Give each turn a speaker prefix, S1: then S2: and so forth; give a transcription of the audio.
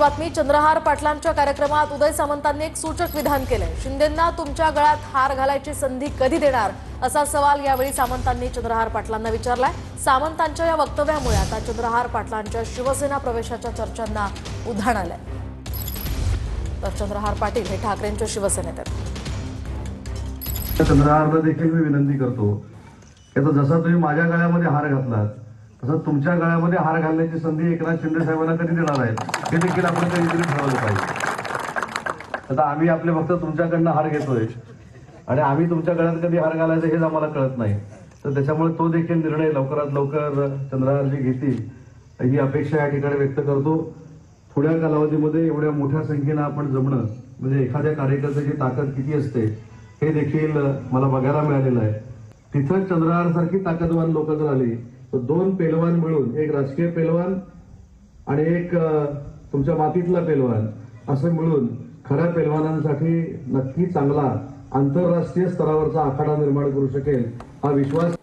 S1: बातमी चंद्रहार पाटलांच्या कार्यक्रमात उदय सामंतांनी एक सूचक विधान केले। शिंदेंना तुमच्या गळ्यात हार घालायची संधी कधी देणार असा सवाल यावेळी सामंतांनी चंद्रहार पाटलांना विचारलाय। सामंतांच्या या वक्तव्यामुळे आता चंद्रहार पाटलांच्या शिवसेना प्रवेशाच्या चर्चांना उधाण आलंय। तर चंद्रहार पाटील हे ठाकरेंच्या शिवसेनेत आहेत।
S2: चंद्रहारला देखील मी विनंती करतो की जसा तुम्ही माझ्या गळ्यामध्ये हार घातलात तसं तुमच्या गळ्यामध्ये हार घालण्याची संधी एकनाथ शिंदे साहेबांना कधी देणार आहे हे देखील आपण कधीतरी ठरवलं पाहिजे। आता आम्ही आपले फक्त तुमच्याकडनं हार घेतोय आणि आम्ही तुमच्या गळ्यात कधी हार घालायचं हेच आम्हाला कळत नाही। तर त्याच्यामुळे तो देखील निर्णय लवकरात लवकर चंद्रहारजी घेतील ही अपेक्षा या ठिकाणी व्यक्त करतो। थोड्या कालावधीमध्ये एवढ्या मोठ्या संख्येनं आपण जमणं म्हणजे एखाद्या कार्यकर्त्याची ताकद किती असते हे देखील मला बघायला मिळालेलं आहे। तिथं चंद्रहार सारखी ताकदवान लोक जर आली तर दोन पेलवान मिळून एक राजकीय पेलवान आणि एक तुमच्या मातीतला पेलवान असं मिळून खऱ्या पेलवानांसाठी नक्की चांगला आंतरराष्ट्रीय स्तरावरचा आखाडा निर्माण करू शकेल हा विश्वास